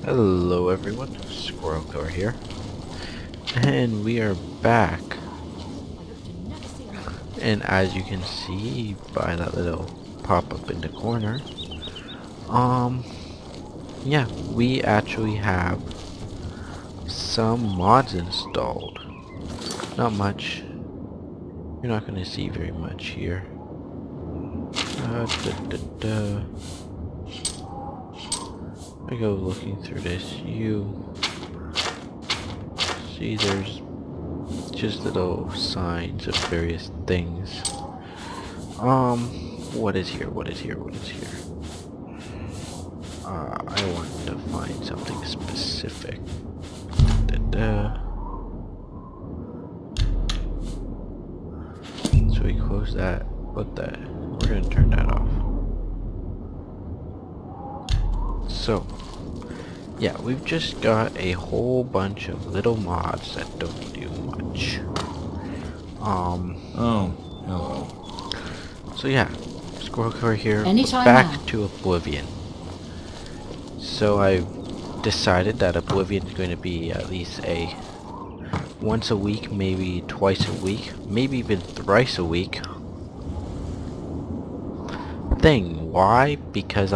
Hello everyone, Scrolls here, and we are back. And as you can see by that little pop-up in the corner, yeah, we actually have some mods installed. Not much. You're not gonna see very much here. I go looking through this. You see, there's just little signs of various things. What is here? What is here? What is here? I want to find something specific. So we close that. What the? We're gonna turn that off. So, yeah, we've just got a whole bunch of little mods that don't do much. Oh, hello. So yeah, Scrollcore here. Anytime Back now. to Oblivion. So I decided that Oblivion is going to be at least a once a week, maybe twice a week, maybe even thrice a week thing. Why? Because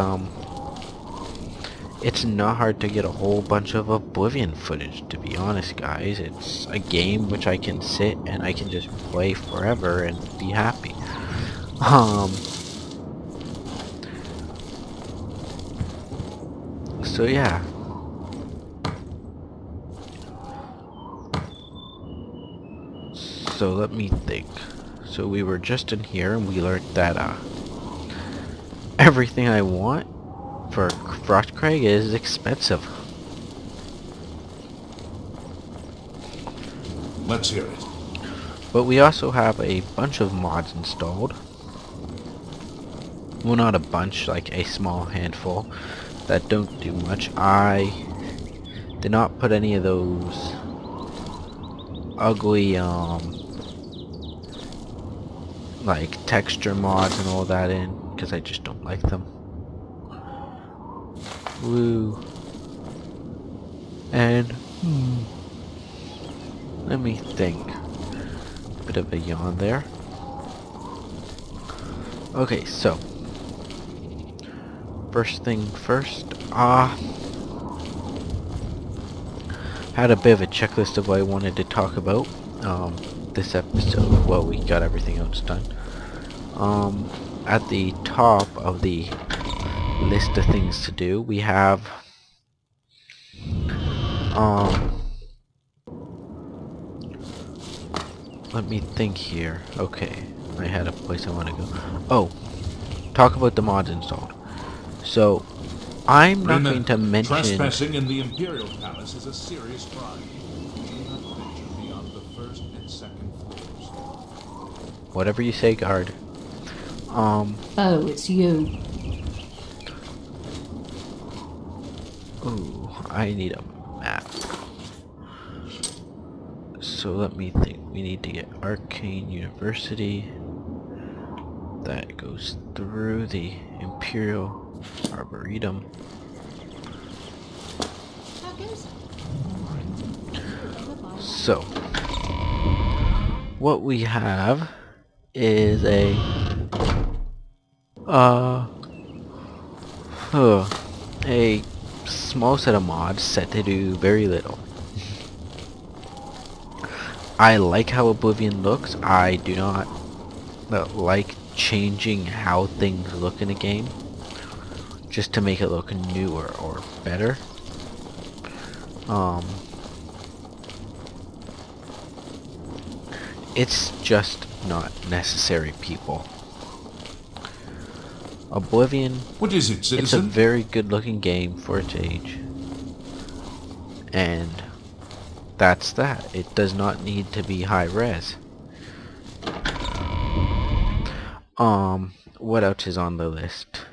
it's not hard to get a whole bunch of Oblivion footage, to be honest, guys. It's a game which I can sit and I can just play forever and be happy. So yeah. So let me think. So we were just in here and we learned that everything I want for Frostcraig is expensive. Let's hear it. But we also have a bunch of mods installed. Well, not a bunch, like a small handful that don't do much. I did not put any of those ugly like texture mods and all that in because I just don't like them. Woo. And let me think. Bit of a yawn there. Okay, so first thing first, had a bit of a checklist of what I wanted to talk about this episode. Well, we got everything else done. At the top of the list of things to do, we have let me think here. Okay, I had a place I want to go. Oh, talk about the mods installed. So, I'm not going to mention... Trespassing in the Imperial Palace is a serious crime. Do not venture beyond the first and second floors. Whatever you say, guard. Oh, it's you. Ooh, I need a map. So let me think. We need to get Arcane University. That goes through the Imperial Arboretum. So, what we have is a small set of mods set to do very little. I like how Oblivion looks. I do not like changing how things look in a game just to make it look newer or better. It's just not necessary, people. Oblivion, What is it, citizen? it's a very good looking game for its age. And that's that. It does not need to be high res. What else is on the list?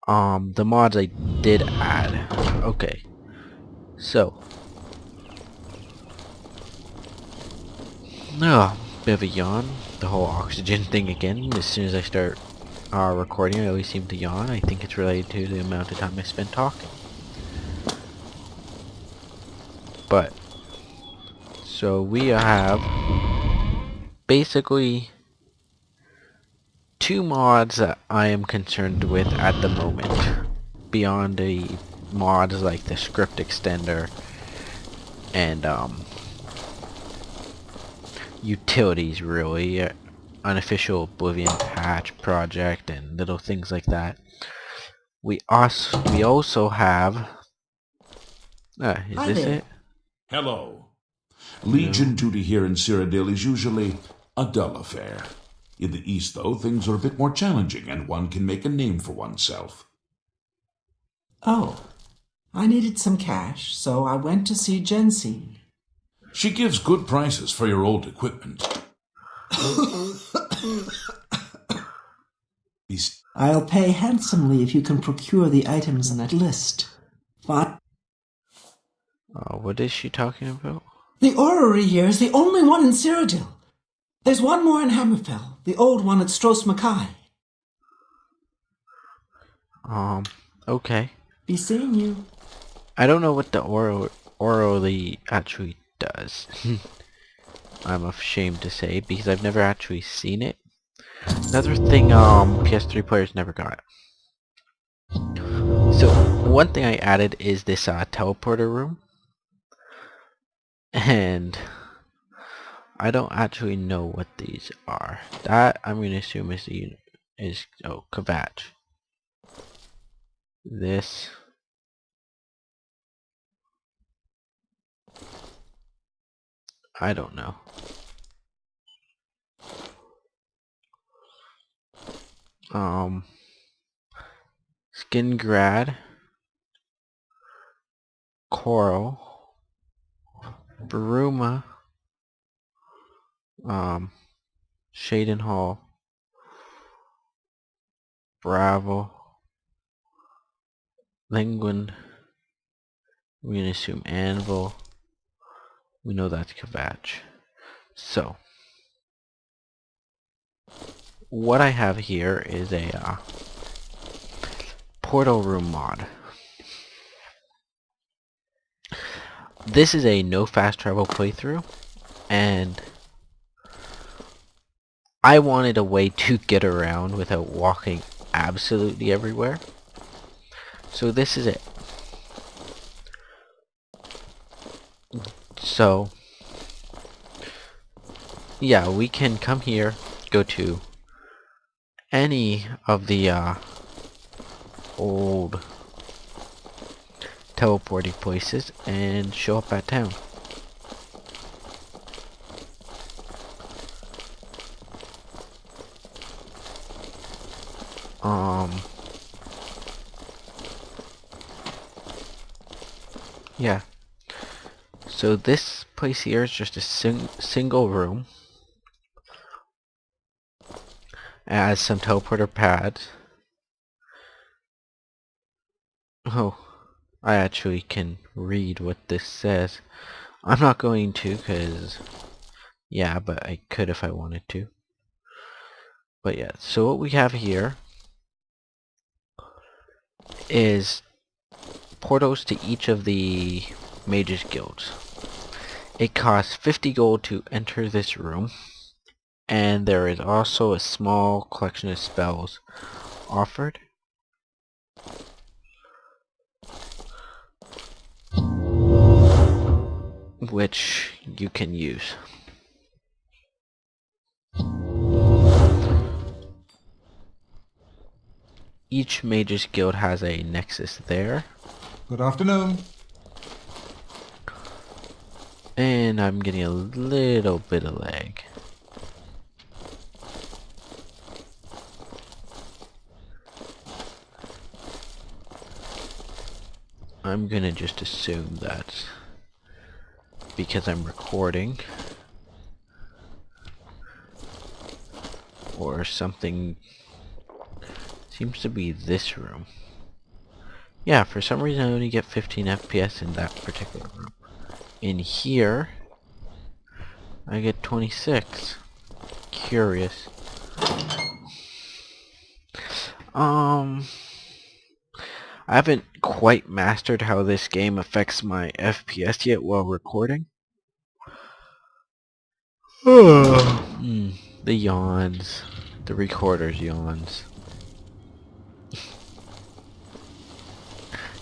The mods I did add. Okay. So. Bit of a yawn. The whole oxygen thing again. As soon as I start recording, I always seem to yawn. I think it's related to the amount of time I spend talking. But so we have basically 2 mods that I am concerned with at the moment, beyond the mods like the script extender and utilities, really, unofficial Oblivion patch project and little things like that. We also have is Hi this there. it? Hello. Legion duty here in Cyrodiil is usually a dull affair. In the East, though, things are a bit more challenging, and one can make a name for oneself. Oh, I needed some cash, so I went to see Jensine. She gives good prices for your old equipment. I'll pay handsomely if you can procure the items in that list. But What is she talking about? the orrery here is the only one in Cyrodiil. There's one more in Hammerfell, the old one at Stros Mackay. Okay. Be seeing you. I don't know what the orally actually does. I'm ashamed to say, because I've never actually seen it. Another thing PS3 players never got. So one thing I added is this teleporter room, and I don't actually know what these are. That I'm gonna assume is Kvatch. This I don't know. Skingrad, Coral, Bruma, Shaden Hall, Bravo, Lingwin, we're gonna assume Anvil. We know that's Kvatch. So, what I have here is a portal room mod. This is a no fast travel playthrough, and I wanted a way to get around without walking absolutely everywhere. So this is it. So, yeah, we can come here, go to any of the old teleporting places and show up at town. Yeah. So this place here is just a single room. It has some teleporter pads. Oh, I actually can read what this says. I'm not going to, cause yeah, but I could if I wanted to. But yeah, so what we have here is portals to each of the mages guilds. It costs 50 gold to enter this room, and there is also a small collection of spells offered. Which you can use. Each mage's guild has a nexus there. Good afternoon. And I'm getting a little bit of lag. I'm gonna just assume that because I'm recording or something. Seems to be this room. Yeah, for some reason I only get 15 FPS in that particular room. In here, I get 26. Curious. I I haven't quite mastered how this game affects my FPS yet while recording. The yawns. The recorder's yawns.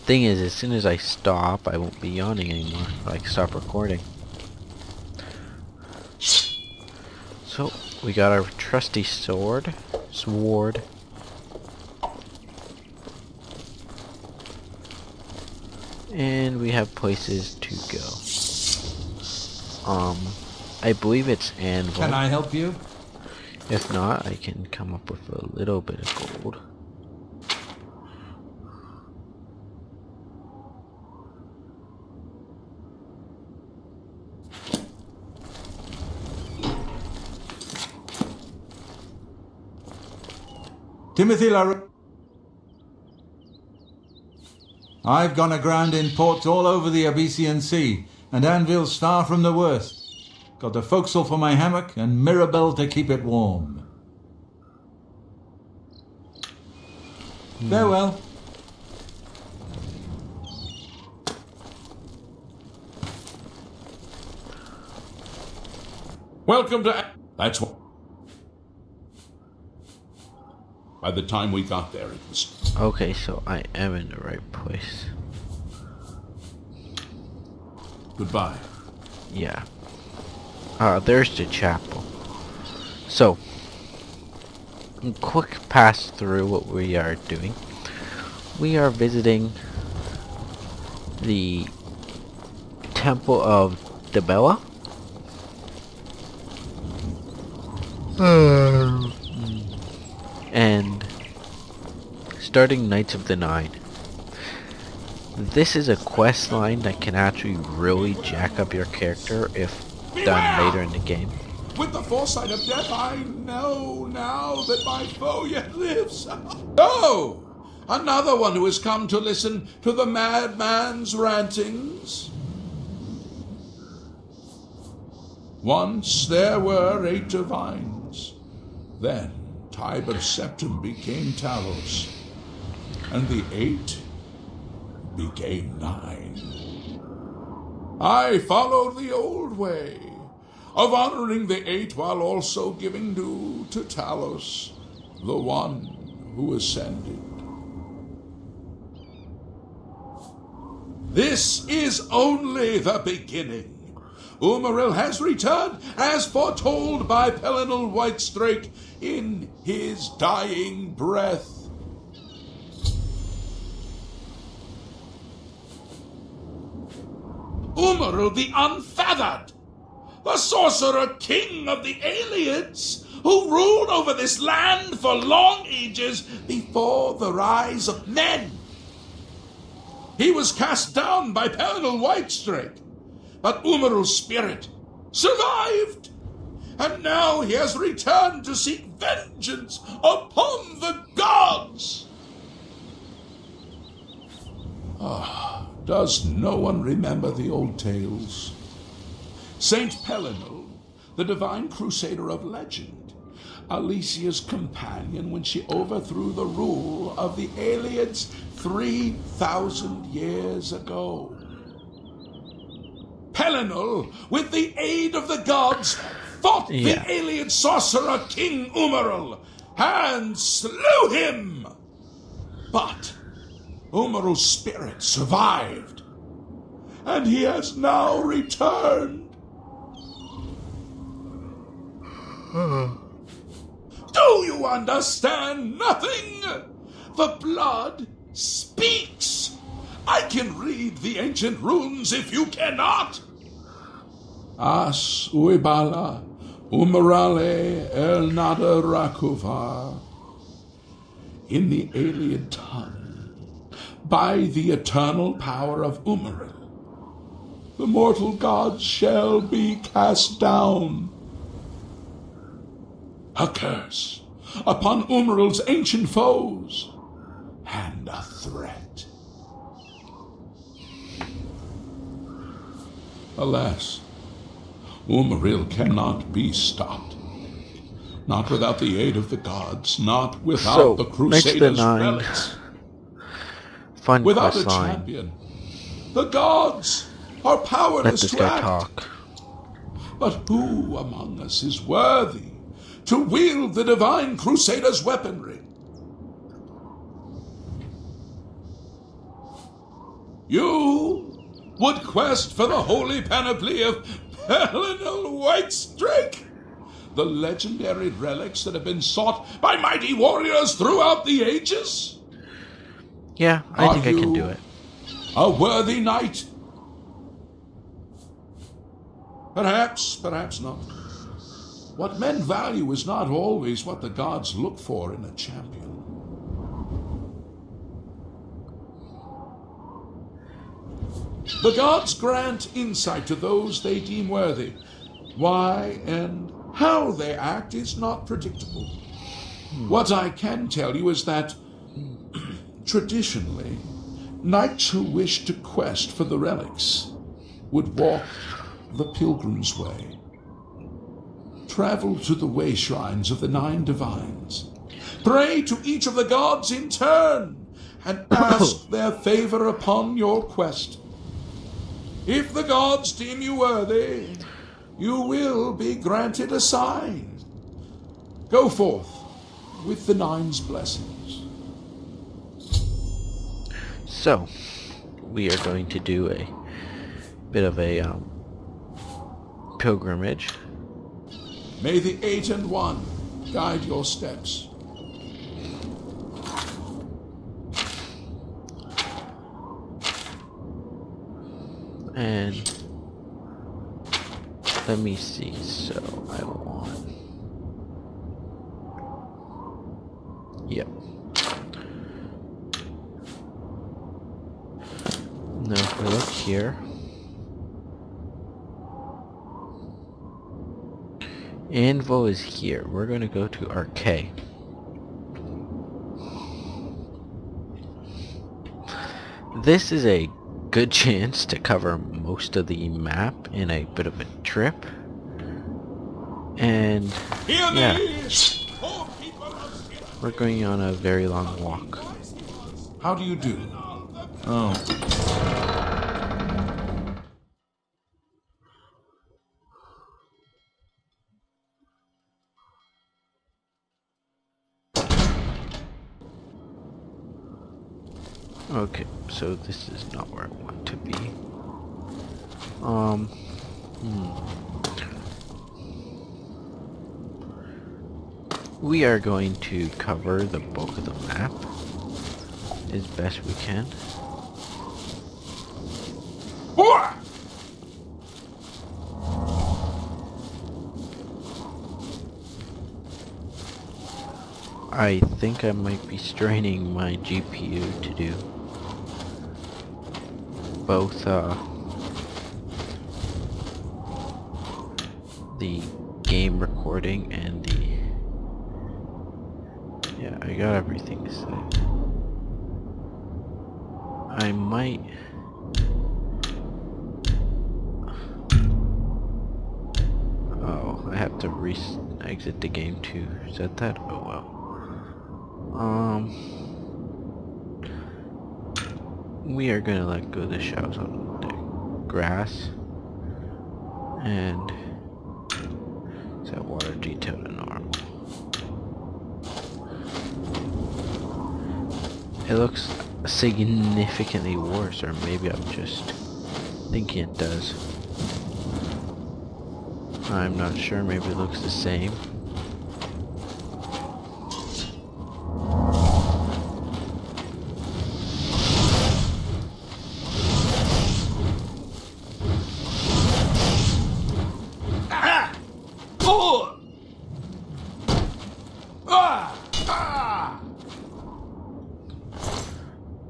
Thing is, as soon as I stop, I won't be yawning anymore. Like, stop recording. So, we got our trusty sword. And we have places to go. I believe it's anvil. Can I help you? If not, I can come up with a little bit of gold. Timothy LaRue. I've gone aground in ports all over the Abyssinian Sea, and anvils far from the worst. Got a forecastle for my hammock, and Mirabelle to keep it warm. Farewell. Welcome to... That's what... By the time we got there, it was... Okay, so I am in the right place. Goodbye. Yeah. There's the chapel. So, quick pass through what we are doing. We are visiting the Temple of Debella. And starting Knights of the Nine. This is a quest line that can actually really jack up your character if done later in the game. With the foresight of death, I know now that my foe yet lives. Oh! Another one who has come to listen to the madman's rantings. Once there were 8 divines. Then Tiber Septim became Talos. And the 8 became 9. I followed the old way of honoring the 8 while also giving due to Talos, the one who ascended. This is only the beginning. Umaril has returned as foretold by Pelinal Whitestrake in his dying breath. Umaril the Unfeathered, the sorcerer king of the Aliens, who ruled over this land for long ages before the rise of men. He was cast down by Pelinal Whitestrake, but Umaril's spirit survived, and now he has returned to seek vengeance upon the gods. Does no one remember the old tales? Saint Pelinal, the divine crusader of legend, Alicia's companion when she overthrew the rule of the Aliens 3,000 years ago. Pelinal, with the aid of the gods, fought the alien sorcerer King Umaril and slew him. But Umaril's spirit survived, and he has now returned. Do you understand nothing? The blood speaks. I can read the ancient runes if you cannot. As uibala umarale el nada rakuva. In the alien tongue, by the eternal power of Umaril, the mortal gods shall be cast down. A curse upon Umaril's ancient foes, and a threat. Alas, Umaril cannot be stopped. Not without the aid of the gods, not without the Crusaders' relics. fun Without quest a line. champion, the gods are Let powerless this to guy act. talk. But who among us is worthy to wield the divine crusader's weaponry? You would quest for the holy panoply of Pelinal Whitestrake, the legendary relics that have been sought by mighty warriors throughout the ages? Yeah, I think I can do it. A worthy knight? Perhaps, perhaps not. What men value is not always what the gods look for in a champion. The gods grant insight to those they deem worthy. Why and how they act is not predictable. What I can tell you is that, traditionally, knights who wished to quest for the relics would walk the pilgrim's way, travel to the way shrines of the 9 divines, pray to each of the gods in turn, and ask their favor upon your quest. If the gods deem you worthy, you will be granted a sign. Go forth with the 9's blessings. So, we are going to do a bit of a pilgrimage. May the 8 and 1 guide your steps. And let me see, so I want... Yep. Now if we look here, Anvil is here. We're going to go to Arcade. This is a good chance to cover most of the map in a bit of a trip. And yeah, we're going on a very long walk. How do you do? Oh. Okay, so this is not where I want to be. We are going to cover the bulk of the map as best we can. I think I might be straining my GPU to do both the game recording and the... Yeah, I got everything set. I might... Oh, I have to exit the game to set that? Oh well. We are gonna let go of the shadows on the grass and set water detail to normal. It looks significantly worse, or maybe I'm just thinking it does. I'm not sure, maybe it looks the same.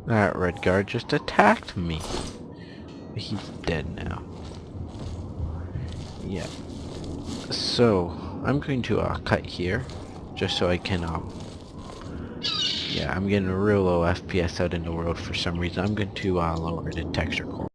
That red guard just attacked me. He's dead now. Yeah. So, I'm going to cut here, just so I can, yeah, I'm getting a real low FPS out in the world for some reason. I'm going to lower the texture quality.